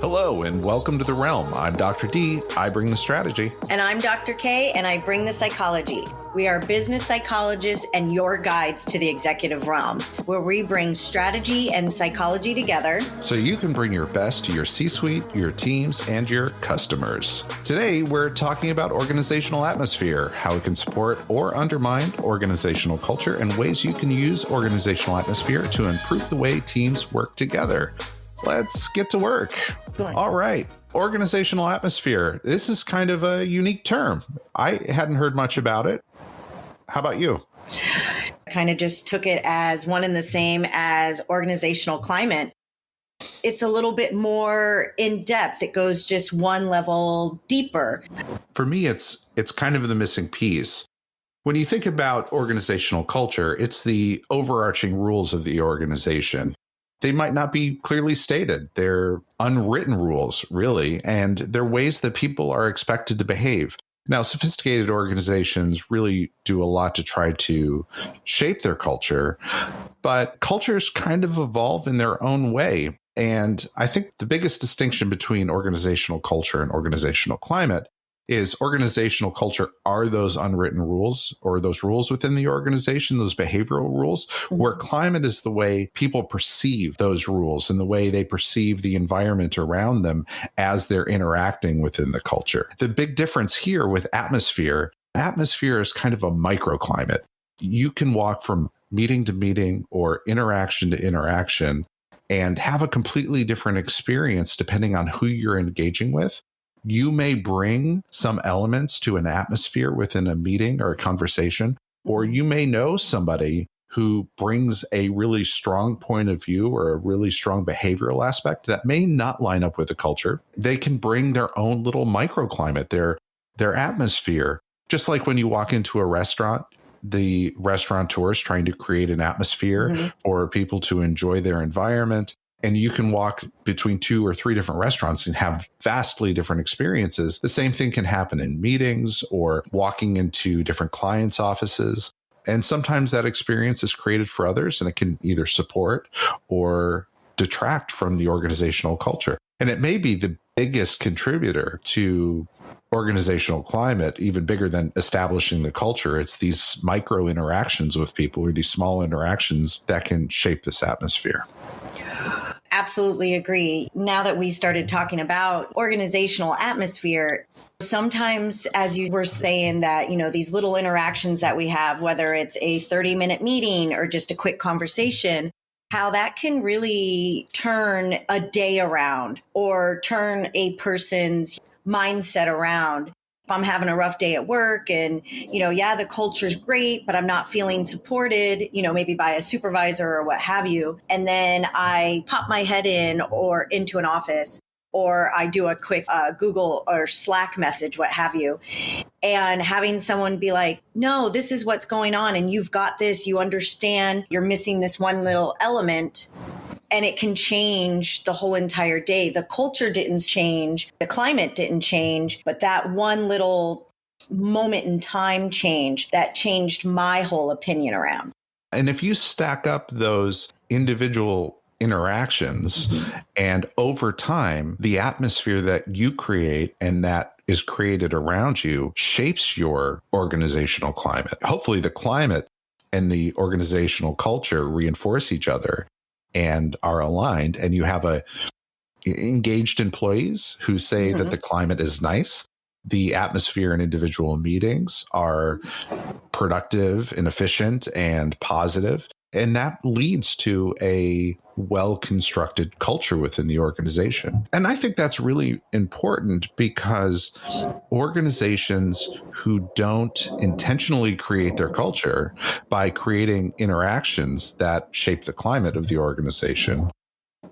Hello and welcome to The Realm. I'm Dr. D. I bring the strategy. And I'm Dr. K, and I bring the psychology. We are business psychologists and your guides to the executive realm, where we bring strategy and psychology together so you can bring your best to your C-suite, your teams, and your customers. Today, we're talking about organizational atmosphere, how it can support or undermine organizational culture, and ways you can use organizational atmosphere to improve the way teams work together. Let's get to work. All right. Organizational atmosphere. This is kind of a unique term. I hadn't heard much about it. How about you? I kind of just took it as one and the same as organizational climate. It's a little bit more in depth. It goes just one level deeper. For me, it's kind of the missing piece. When you think about organizational culture, it's the overarching rules of the organization. They might not be clearly stated. They're unwritten rules, really, and they're ways that people are expected to behave. Now, sophisticated organizations really do a lot to try to shape their culture, but cultures kind of evolve in their own way. And I think the biggest distinction between organizational culture and organizational climate is organizational culture are those unwritten rules or those rules within the organization, those behavioral rules, where climate is the way people perceive those rules and the way they perceive the environment around them as they're interacting within the culture. The big difference here with atmosphere is kind of a microclimate. You can walk from meeting to meeting or interaction to interaction and have a completely different experience depending on who you're engaging with. You may bring some elements to an atmosphere within a meeting or a conversation, or you may know somebody who brings a really strong point of view or a really strong behavioral aspect that may not line up with the culture. They can bring their own little microclimate, their atmosphere. Just like when you walk into a restaurant, the restaurateur is trying to create an atmosphere for people to enjoy their environment. And you can walk between 2 or 3 different restaurants and have vastly different experiences. The same thing can happen in meetings or walking into different clients' offices. And sometimes that experience is created for others, and it can either support or detract from the organizational culture. And it may be the biggest contributor to organizational climate, even bigger than establishing the culture. It's these micro interactions with people or these small interactions that can shape this atmosphere. Absolutely agree. Now that we started talking about organizational atmosphere, sometimes, as you were saying, that, these little interactions that we have, whether it's a 30-minute meeting or just a quick conversation, how that can really turn a day around or turn a person's mindset around. If I'm having a rough day at work and, the culture's great, but I'm not feeling supported, maybe by a supervisor or what have you. And then I pop my head in or into an office, or I do a quick Google or Slack message, what have you. And having someone be like, no, this is what's going on. And you've got this, you understand, you're missing this one little element. And it can change the whole entire day. The culture didn't change. The climate didn't change. But that one little moment in time change, that changed my whole opinion around. And if you stack up those individual interactions and over time, the atmosphere that you create and that is created around you shapes your organizational climate. Hopefully the climate and the organizational culture reinforce each other and are aligned, and you have engaged employees who say that the climate is nice. The atmosphere in individual meetings are productive and efficient and positive. And that leads to a well-constructed culture within the organization. And I think that's really important because organizations who don't intentionally create their culture by creating interactions that shape the climate of the organization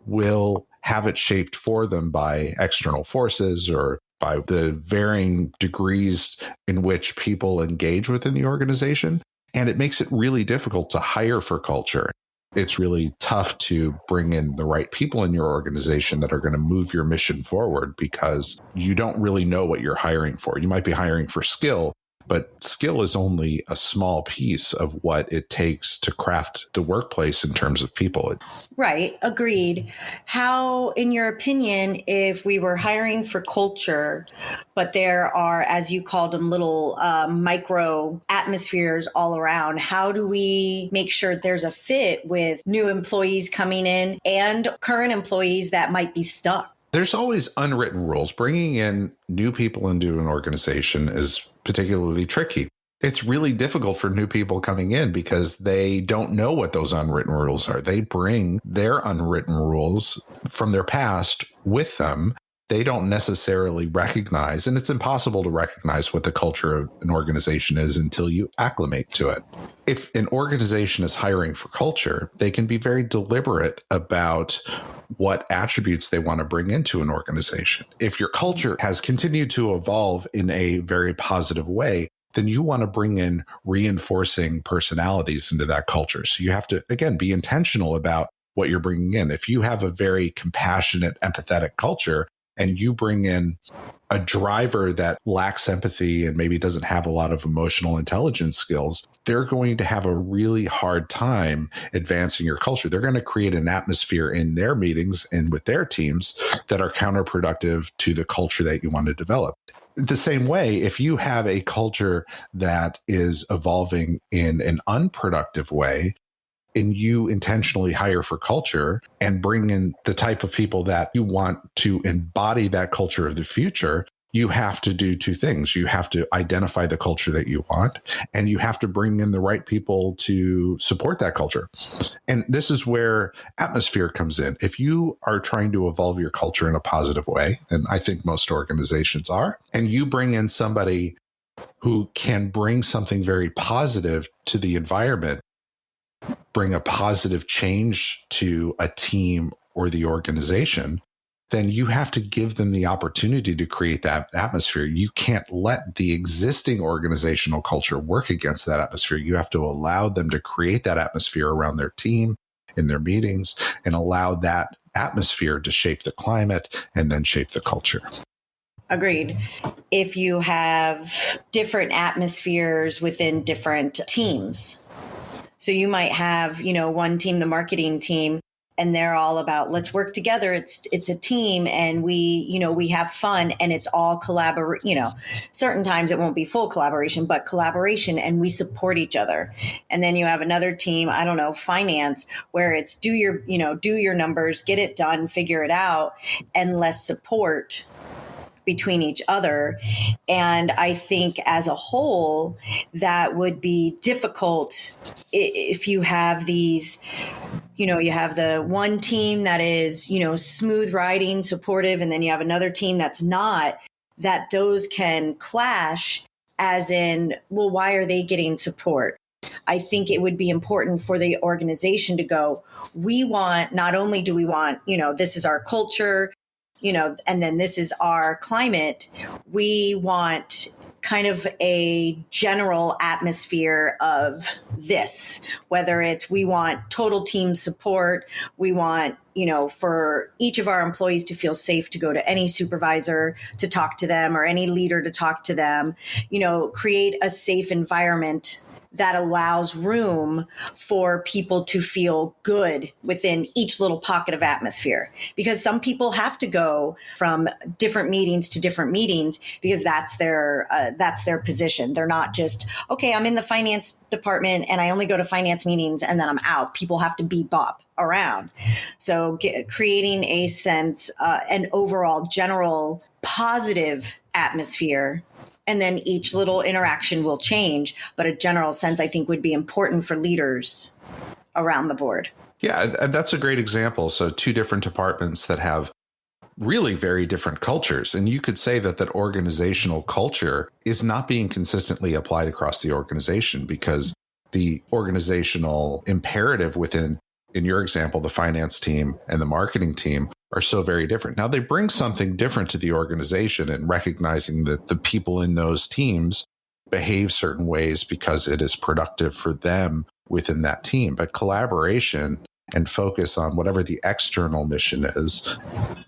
will have it shaped for them by external forces or by the varying degrees in which people engage within the organization. And it makes it really difficult to hire for culture. It's really tough to bring in the right people in your organization that are going to move your mission forward because you don't really know what you're hiring for. You might be hiring for skill, But skill is only a small piece of what it takes to craft the workplace in terms of people. Right. Agreed. How, in your opinion, if we were hiring for culture, but there are, as you called them, little micro atmospheres all around, how do we make sure there's a fit with new employees coming in and current employees that might be stuck? There's always unwritten rules. Bringing in new people into an organization is particularly tricky. It's really difficult for new people coming in because they don't know what those unwritten rules are. They bring their unwritten rules from their past with them. They don't necessarily recognize, and it's impossible to recognize what the culture of an organization is until you acclimate to it. If an organization is hiring for culture, they can be very deliberate about what attributes they want to bring into an organization. If your culture has continued to evolve in a very positive way, then you want to bring in reinforcing personalities into that culture. So you have to, again, be intentional about what you're bringing in. If you have a very compassionate, empathetic culture, and you bring in a driver that lacks empathy and maybe doesn't have a lot of emotional intelligence skills, they're going to have a really hard time advancing your culture. They're going to create an atmosphere in their meetings and with their teams that are counterproductive to the culture that you want to develop. The same way, if you have a culture that is evolving in an unproductive way, and you intentionally hire for culture and bring in the type of people that you want to embody that culture of the future, you have to do two things. You have to identify the culture that you want, and you have to bring in the right people to support that culture. And this is where atmosphere comes in. If you are trying to evolve your culture in a positive way, and I think most organizations are, and you bring in somebody who can bring something very positive to the environment, bring a positive change to a team or the organization, then you have to give them the opportunity to create that atmosphere. You can't let the existing organizational culture work against that atmosphere. You have to allow them to create that atmosphere around their team, in their meetings, and allow that atmosphere to shape the climate and then shape the culture. Agreed. If you have different atmospheres within different teams, so you might have, one team, the marketing team, and they're all about, let's work together. It's a team, and we have fun, and it's all certain times it won't be full collaboration, but collaboration, and we support each other. And then you have another team, I don't know, finance, where it's do your numbers, get it done, figure it out, and less support between each other. And I think as a whole, that would be difficult if you have these, you have the one team that is, smooth riding, supportive, and then you have another team that's not, that those can clash as in, well, why are they getting support? I think it would be important for the organization to go, not only do we want, this is our culture, and then this is our climate. We want kind of a general atmosphere of this, whether it's we want total team support, we want, for each of our employees to feel safe to go to any supervisor to talk to them or any leader to talk to them, create a safe environment that allows room for people to feel good within each little pocket of atmosphere. Because some people have to go from different meetings to different meetings because that's their position. They're not just, okay, I'm in the finance department and I only go to finance meetings and then I'm out. People have to bebop around. So creating a sense, an overall general positive atmosphere, and then each little interaction will change. But a general sense, I think, would be important for leaders around the board. Yeah, that's a great example. So two different departments that have really very different cultures. And you could say that organizational culture is not being consistently applied across the organization because the organizational imperative within, in your example, the finance team and the marketing team are so very different. Now, they bring something different to the organization and recognizing that the people in those teams behave certain ways because it is productive for them within that team. But collaboration and focus on whatever the external mission is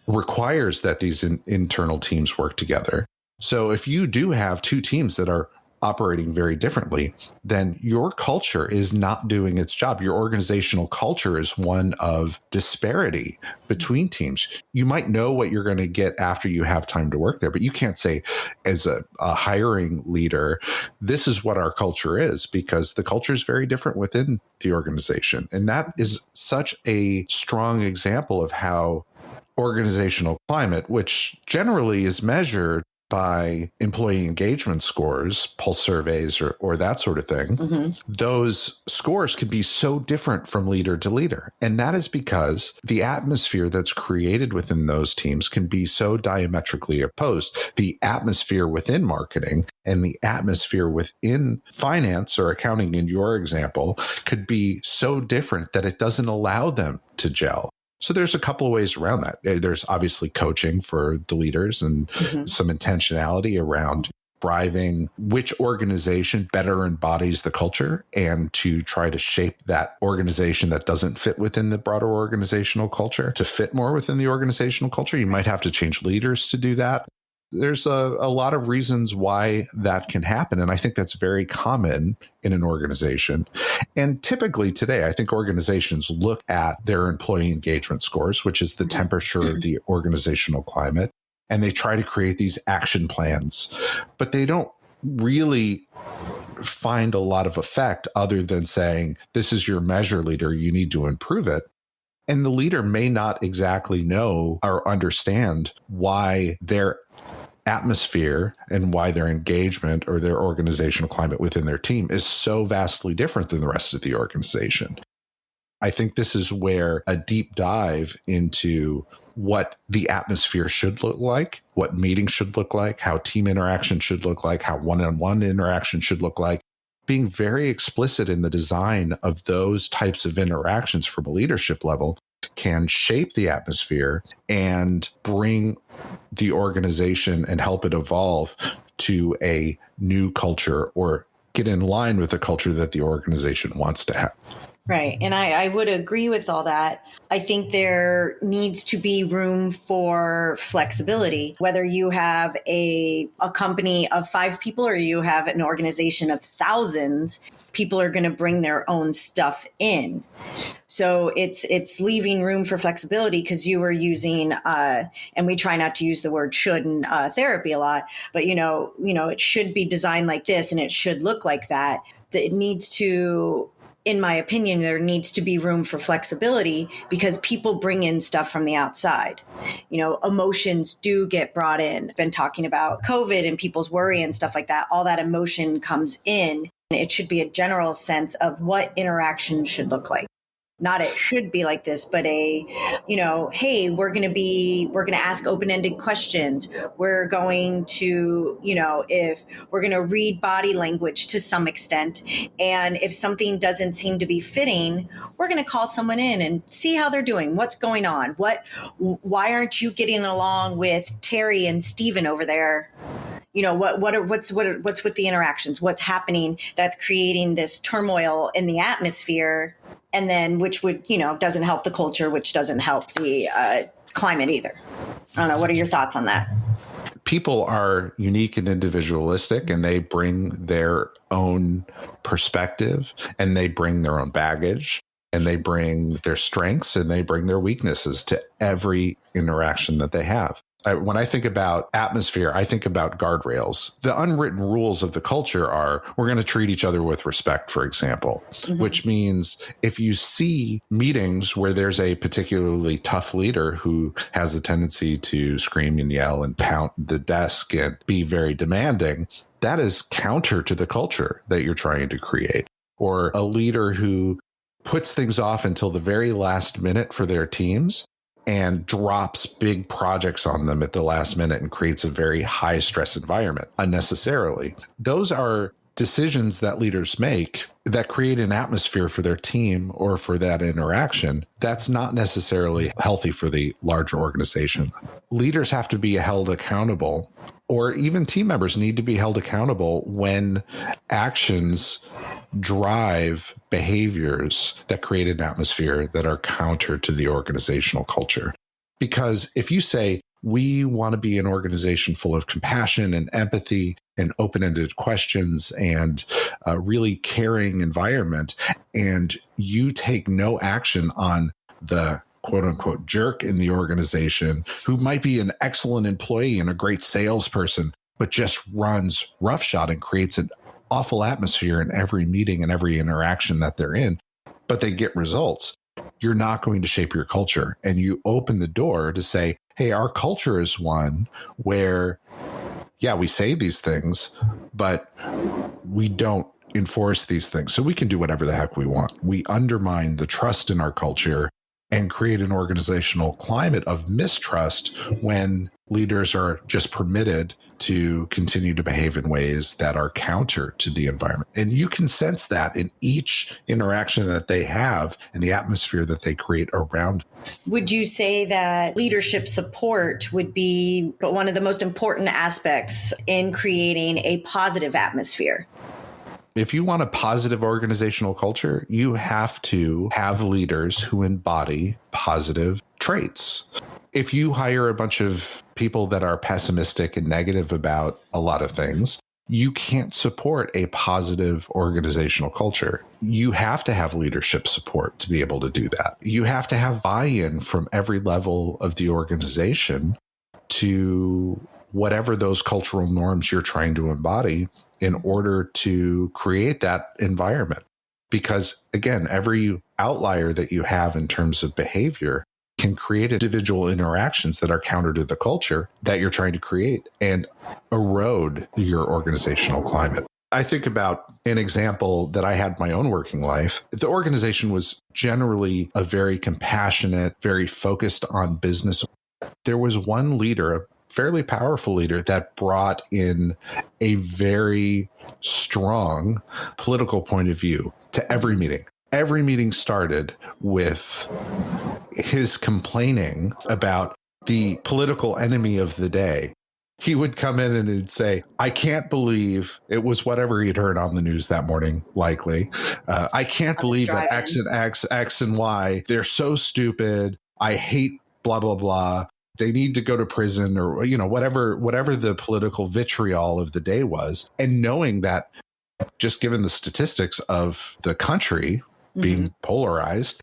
requires that these internal teams work together. So if you do have two teams that are operating very differently, then your culture is not doing its job. Your organizational culture is one of disparity between teams. You might know what you're going to get after you have time to work there, but you can't say, as a hiring leader, this is what our culture is, because the culture is very different within the organization. And that is such a strong example of how organizational climate, which generally is measured by employee engagement scores, pulse surveys, or that sort of thing, those scores can be so different from leader to leader. And that is because the atmosphere that's created within those teams can be so diametrically opposed. The atmosphere within marketing and the atmosphere within finance or accounting, in your example, could be so different that it doesn't allow them to gel. So there's a couple of ways around that. There's obviously coaching for the leaders and some intentionality around driving which organization better embodies the culture, and to try to shape that organization that doesn't fit within the broader organizational culture to fit more within the organizational culture. You might have to change leaders to do that. There's a lot of reasons why that can happen. And I think that's very common in an organization. And typically today, I think organizations look at their employee engagement scores, which is the temperature of the organizational climate, and they try to create these action plans, but they don't really find a lot of effect other than saying, this is your measure, leader, you need to improve it. And the leader may not exactly know or understand why their atmosphere and why their engagement or their organizational climate within their team is so vastly different than the rest of the organization. I think this is where a deep dive into what the atmosphere should look like, what meetings should look like, how team interaction should look like, how one-on-one interaction should look like, being very explicit in the design of those types of interactions from a leadership level can shape the atmosphere and bring the organization and help it evolve to a new culture, or get in line with the culture that the organization wants to have. Right. And I would agree with all that. I think there needs to be room for flexibility, whether you have a company of 5 people or you have an organization of thousands. People are going to bring their own stuff in. So it's leaving room for flexibility, because you were using, and we try not to use the word should in therapy a lot, but it should be designed like this and it should look like that. That it needs to, in my opinion, there needs to be room for flexibility, because people bring in stuff from the outside. Emotions do get brought in. I've been talking about COVID and people's worry and stuff like that. All that emotion comes in. It should be a general sense of what interaction should look like. Not it should be like this, but hey, we're going to ask open-ended questions. We're going to, if we're going to read body language to some extent. And if something doesn't seem to be fitting, we're going to call someone in and see how they're doing. What's going on? Why aren't you getting along with Terry and Steven over there? What's with the interactions? What's happening that's creating this turmoil in the atmosphere? And then which would, doesn't help the culture, which doesn't help the climate either. I don't know. What are your thoughts on that? People are unique and individualistic, and they bring their own perspective, and they bring their own baggage, and they bring their strengths, and they bring their weaknesses to every interaction that they have. When I think about atmosphere, I think about guardrails. The unwritten rules of the culture are, we're going to treat each other with respect, for example, which means if you see meetings where there's a particularly tough leader who has the tendency to scream and yell and pound the desk and be very demanding, that is counter to the culture that you're trying to create. Or a leader who puts things off until the very last minute for their teams and drops big projects on them at the last minute and creates a very high stress environment unnecessarily. Those are decisions that leaders make that create an atmosphere for their team or for that interaction that's not necessarily healthy for the larger organization. Leaders have to be held accountable, or even team members need to be held accountable when actions drive behaviors that create an atmosphere that are counter to the organizational culture. Because if you say, we want to be an organization full of compassion and empathy and open-ended questions and a really caring environment, and you take no action on the quote unquote jerk in the organization who might be an excellent employee and a great salesperson, but just runs roughshod and creates an awful atmosphere in every meeting and every interaction that they're in, but they get results, you're not going to shape your culture. And you open the door to say, hey, our culture is one where, yeah, we say these things, but we don't enforce these things. So we can do whatever the heck we want. We undermine the trust in our culture and create an organizational climate of mistrust when leaders are just permitted to continue to behave in ways that are counter to the environment. And you can sense that in each interaction that they have and the atmosphere that they create around. Would you say that leadership support would be one of the most important aspects in creating a positive atmosphere? If you want a positive organizational culture, you have to have leaders who embody positive traits. If you hire a bunch of people that are pessimistic and negative about a lot of things, you can't support a positive organizational culture. You have to have leadership support to be able to do that. You have to have buy-in from every level of the organization to whatever those cultural norms you're trying to embody in order to create that environment. Because again, every outlier that you have in terms of behavior can create individual interactions that are counter to the culture that you're trying to create and erode your organizational climate. I think about an example that I had in my own working life. The organization was generally a very compassionate, very focused on business. There was one leader, a fairly powerful leader, that brought in a very strong political point of view to every meeting. Every meeting started with his complaining about the political enemy of the day. He would come in and he'd say, I can't believe it was whatever he'd heard on the news that morning, likely. I can't believe that X and X and Y, they're so stupid. I hate blah, blah, blah. They need to go to prison, or, you know, whatever the political vitriol of the day was. And knowing that, just given the statistics of the country being polarized,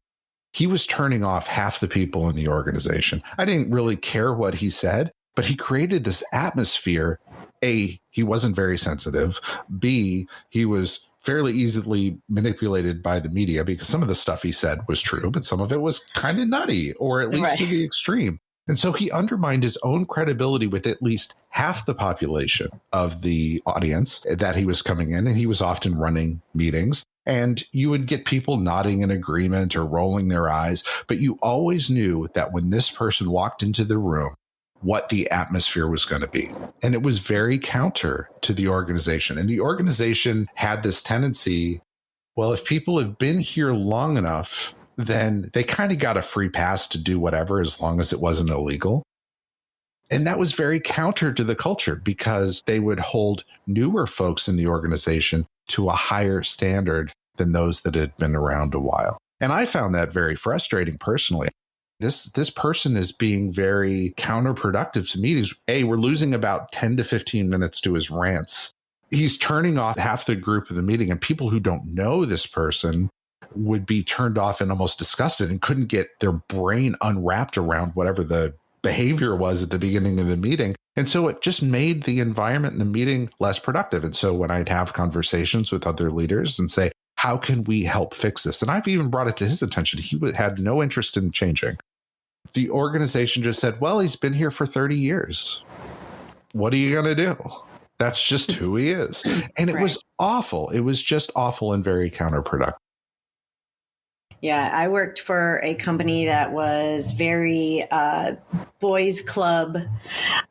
he was turning off half the people in the organization. I didn't really care what he said, but he created this atmosphere. A, he wasn't very sensitive. B, he was fairly easily manipulated by the media, because some of the stuff he said was true, but some of it was kind of nutty, or at least to the extreme. And so he undermined his own credibility with at least half the population of the audience that he was coming in. And he was often running meetings, and you would get people nodding in agreement or rolling their eyes. But you always knew that when this person walked into the room, what the atmosphere was going to be. And it was very counter to the organization. And the organization had this tendency, well, if people have been here long enough, then they kind of got a free pass to do whatever, as long as it wasn't illegal. And that was very counter to the culture, because they would hold newer folks in the organization to a higher standard than those that had been around a while. And I found that very frustrating personally. This person is being very counterproductive to meetings. We're losing about 10 to 15 minutes to his rants. He's turning off half the group of the meeting, and people who don't know this person would be turned off and almost disgusted and couldn't get their brain unwrapped around whatever the behavior was at the beginning of the meeting. And so it just made the environment in the meeting less productive. And so when I'd have conversations with other leaders and say, how can we help fix this? And I've even brought it to his attention. He had no interest in changing. The organization just said, well, he's been here for 30 years. What are you going to do? That's just who he is. And it was awful. It was just awful and very counterproductive. Yeah, I worked for a company that was very boys club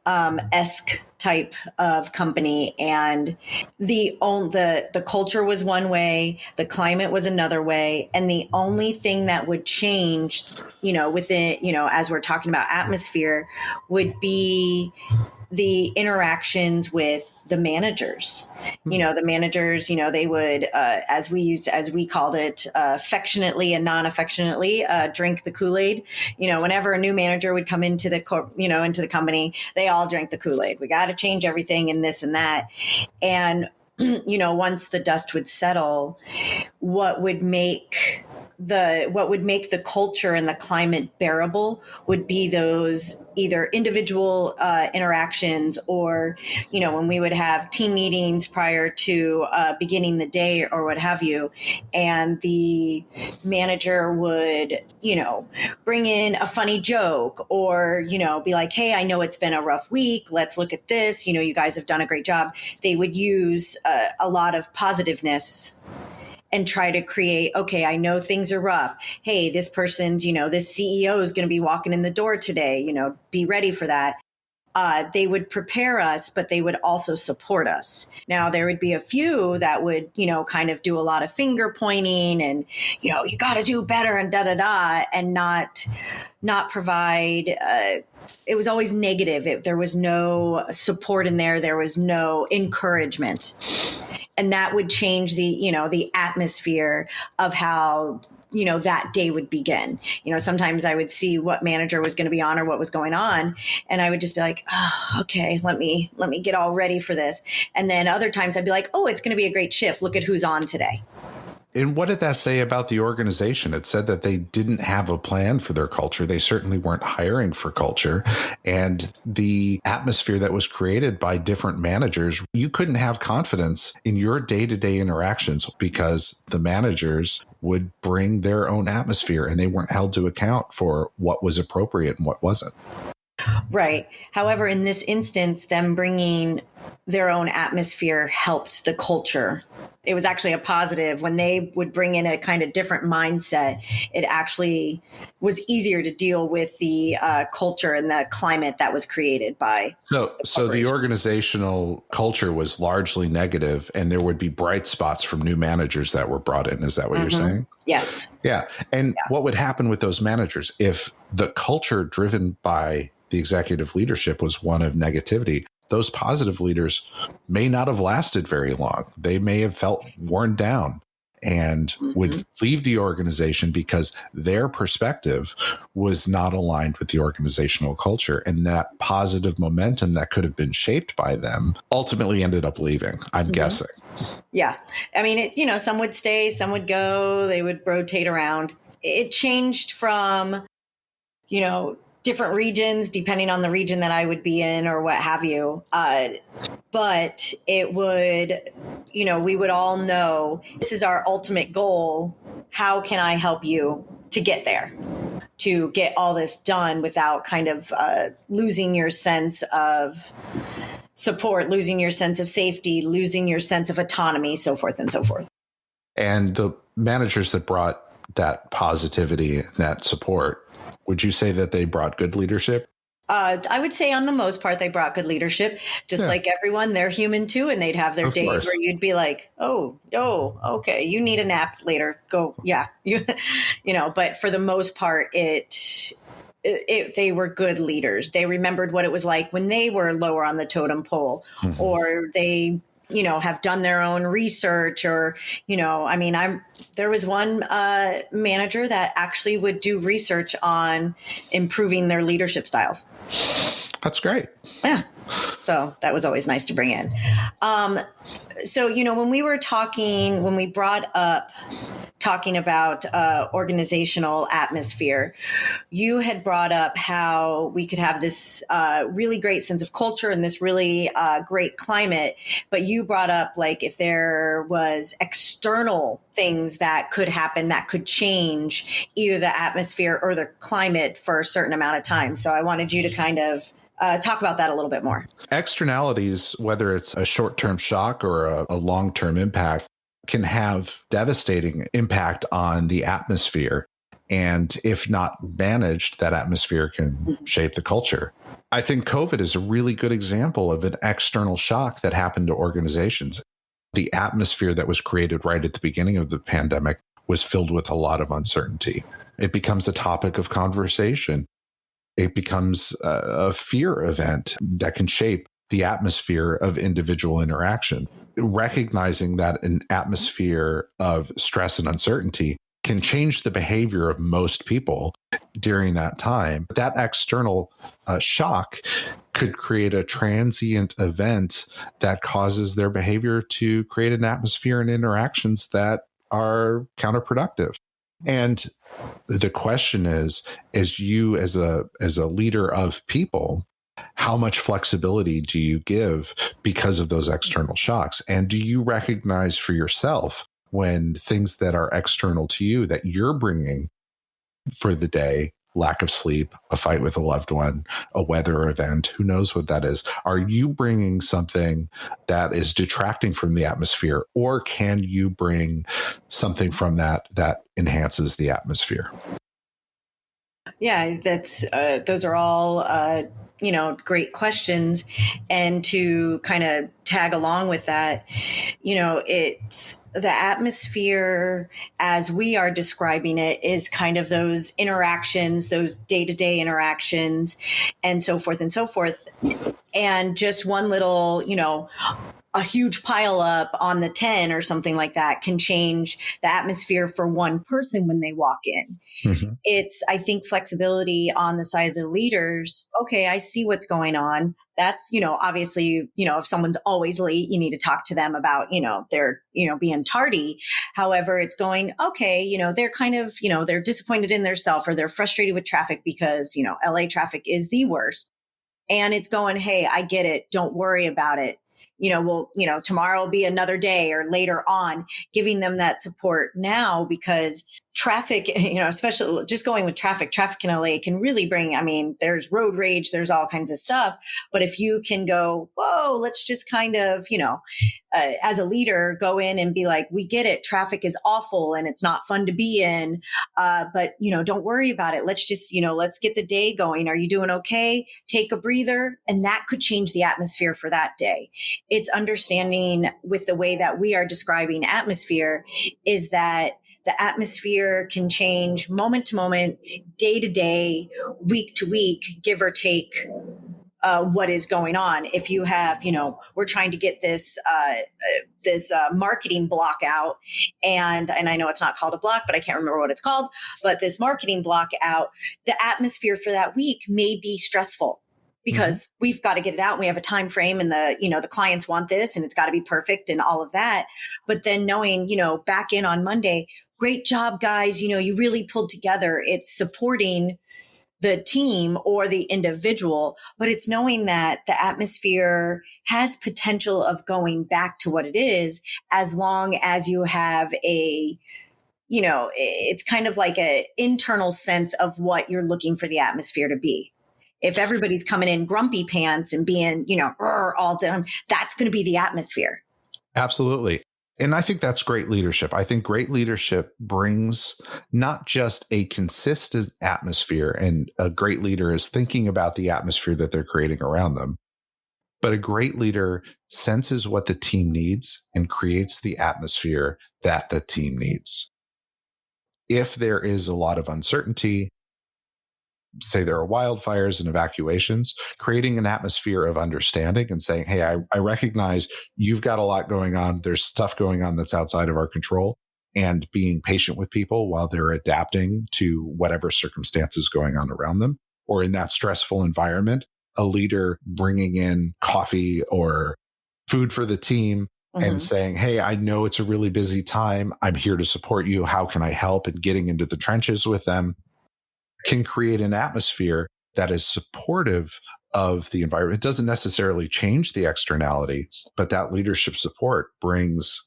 esque type of company, and the culture was one way, the climate was another way, and the only thing that would change, within, as we're talking about atmosphere, would be the interactions with the managers. The managers, they would, as we called it, affectionately and non-affectionately, drink the Kool-Aid. Whenever a new manager would come into the into the company, they all drank the Kool-Aid. We got to change everything and this and that. And once the dust would settle, what would make the culture and the climate bearable would be those either individual interactions, or when we would have team meetings prior to beginning the day or what have you, and the manager would bring in a funny joke, or be like, hey, I know it's been a rough week, let's look at this, you guys have done a great job. They would use a lot of positiveness and try to create, okay, I know things are rough. Hey, this person's, this CEO is going to be walking in the door today, be ready for that. They would prepare us, but they would also support us. Now, there would be a few that would, kind of do a lot of finger pointing and, you got to do better and and not provide, it was always negative. There was no support in there. There was no encouragement. And that would change the atmosphere of how, that day would begin. Sometimes I would see what manager was going to be on or what was going on, and I would just be like, oh, okay, let me get all ready for this. And then other times I'd be like, oh, it's going to be a great shift. Look at who's on today. And what did that say about the organization? It said that they didn't have a plan for their culture. They certainly weren't hiring for culture. And the atmosphere that was created by different managers, you couldn't have confidence in your day-to-day interactions because the managers would bring their own atmosphere and they weren't held to account for what was appropriate and what wasn't. Right. However, in this instance, them bringing their own atmosphere helped the culture. It was actually a positive. When they would bring in a kind of different mindset, it actually was easier to deal with the culture and the climate that was created by. So the organizational culture was largely negative, and there would be bright spots from new managers that were brought in. Is that what you're saying? Yes. Yeah. And what would happen with those managers if the culture driven by the executive leadership was one of negativity? Those positive leaders may not have lasted very long. They may have felt worn down and would leave the organization because their perspective was not aligned with the organizational culture. And that positive momentum that could have been shaped by them ultimately ended up leaving, I'm guessing. Yeah. I mean, some would stay, some would go, they would rotate around. It changed from, different regions, depending on the region that I would be in or what have you. But it would, we would all know this is our ultimate goal. How can I help you to get there, to get all this done without kind of losing your sense of support, losing your sense of safety, losing your sense of autonomy, so forth and so forth. And the managers that brought that positivity, that support, would you say that they brought good leadership? I would say on the most part, they brought good leadership. Just like everyone, they're human too. And they'd have their days where you'd be like, oh, okay, you need a nap later. Go. Yeah. But for the most part, they were good leaders. They remembered what it was like when they were lower on the totem pole, or they have done their own research, or, there was one manager that actually would do research on improving their leadership styles. That's great. Yeah. So that was always nice to bring in. So, when we brought up talking about organizational atmosphere, you had brought up how we could have this really great sense of culture and this really great climate. But you brought up, like, if there was external things that could happen that could change either the atmosphere or the climate for a certain amount of time. So I wanted you to kind of talk about that a little bit more. Externalities, whether it's a short-term shock or a long-term impact, can have devastating impact on the atmosphere. And if not managed, that atmosphere can shape the culture. I think COVID is a really good example of an external shock that happened to organizations. The atmosphere that was created right at the beginning of the pandemic was filled with a lot of uncertainty. It becomes a topic of conversation. it becomes a fear event that can shape the atmosphere of individual interaction. Recognizing that an atmosphere of stress and uncertainty can change the behavior of most people during that time. That external shock could create a transient event that causes their behavior to create an atmosphere and interactions that are counterproductive. And the question is, as you as a leader of people, how much flexibility do you give because of those external shocks? And do you recognize for yourself when things that are external to you that you're bringing for the day, lack of sleep, a fight with a loved one, a weather event, who knows what that is? Are you bringing something that is detracting from the atmosphere, or can you bring something from that enhances the atmosphere? Yeah, that's those are all great questions. And to kind of tag along with that, it's the atmosphere as we are describing it is kind of those interactions, those day-to-day interactions, and so forth and so forth. And just one little, a huge pile up on the 10 or something like that can change the atmosphere for one person when they walk in. Mm-hmm. It's, I think, flexibility on the side of the leaders. Okay, I see what's going on. That's, obviously, if someone's always late, you need to talk to them about, they're, being tardy. However, it's going, okay, they're kind of, they're disappointed in themselves, or they're frustrated with traffic because, LA traffic is the worst. And it's going, hey, I get it. Don't worry about it. Tomorrow will be another day, or later on, giving them that support now, because traffic, especially just going with traffic in LA can really bring, there's road rage, there's all kinds of stuff. But if you can go, whoa, let's just kind of, as a leader, go in and be like, we get it. Traffic is awful and it's not fun to be in. But, don't worry about it. Let's just, let's get the day going. Are you doing okay? Take a breather. And that could change the atmosphere for that day. It's understanding with the way that we are describing atmosphere is that the atmosphere can change moment to moment, day to day, week to week, give or take what is going on. If you have, we're trying to get this marketing block out, and I know it's not called a block, but I can't remember what it's called. But this marketing block out, the atmosphere for that week may be stressful, because we've got to get it out. And we have a time frame, and the clients want this, and it's got to be perfect and all of that. But then knowing, back in on Monday, great job, guys. You really pulled together. It's supporting the team or the individual, but it's knowing that the atmosphere has potential of going back to what it is, as long as you have it's kind of like an internal sense of what you're looking for the atmosphere to be. If everybody's coming in grumpy pants and being, all done, that's going to be the atmosphere. Absolutely. And I think that's great leadership. I think great leadership brings not just a consistent atmosphere, and a great leader is thinking about the atmosphere that they're creating around them, but a great leader senses what the team needs and creates the atmosphere that the team needs. If there is a lot of uncertainty, say there are wildfires and evacuations, creating an atmosphere of understanding and saying, hey, I recognize you've got a lot going on. There's stuff going on that's outside of our control, and being patient with people while they're adapting to whatever circumstances going on around them, or in that stressful environment, a leader bringing in coffee or food for the team and saying, hey, I know it's a really busy time. I'm here to support you. How can I help? And getting into the trenches with them can create an atmosphere that is supportive of the environment. It doesn't necessarily change the externality, but that leadership support brings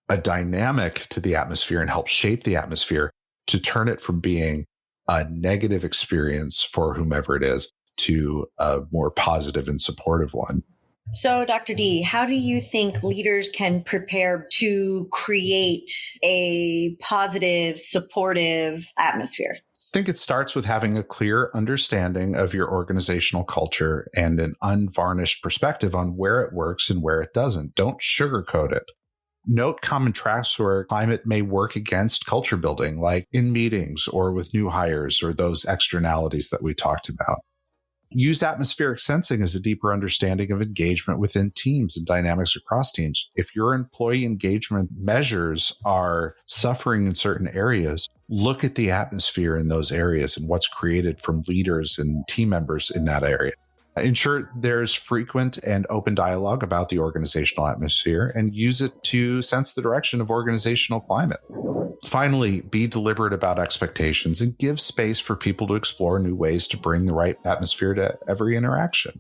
a dynamic to the atmosphere and helps shape the atmosphere to turn it from being a negative experience for whomever it is to a more positive and supportive one. So, Dr. D, how do you think leaders can prepare to create a positive, supportive atmosphere? I think it starts with having a clear understanding of your organizational culture and an unvarnished perspective on where it works and where it doesn't. Don't sugarcoat it. Note common traps where climate may work against culture building, like in meetings or with new hires or those externalities that we talked about. Use atmospheric sensing as a deeper understanding of engagement within teams and dynamics across teams. If your employee engagement measures are suffering in certain areas, look at the atmosphere in those areas and what's created from leaders and team members in that area. Ensure there's frequent and open dialogue about the organizational atmosphere and use it to sense the direction of organizational climate. Finally, be deliberate about expectations and give space for people to explore new ways to bring the right atmosphere to every interaction.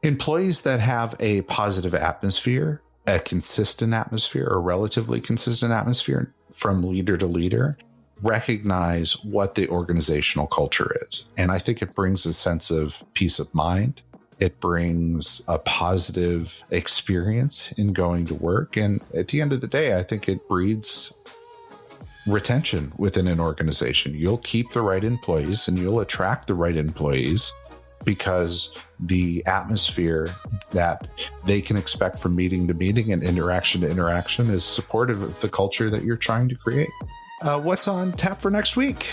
Employees that have a positive atmosphere, a consistent atmosphere, or relatively consistent atmosphere from leader to leader, recognize what the organizational culture is. And I think it brings a sense of peace of mind. It brings a positive experience in going to work. And at the end of the day, I think it breeds retention within an organization. You'll keep the right employees and you'll attract the right employees because the atmosphere that they can expect from meeting to meeting and interaction to interaction is supportive of the culture that you're trying to create. What's on tap for next week?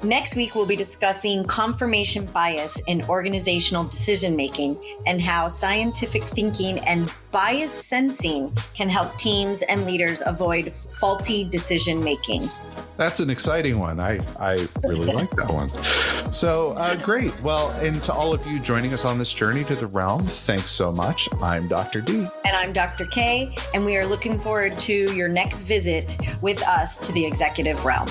Next week, we'll be discussing confirmation bias in organizational decision-making and how scientific thinking and bias sensing can help teams and leaders avoid faulty decision-making. That's an exciting one. I really like that one. So great. Well, and to all of you joining us on this journey to the realm, thanks so much. I'm Dr. D. And I'm Dr. K, and we are looking forward to your next visit with us to the executive realm.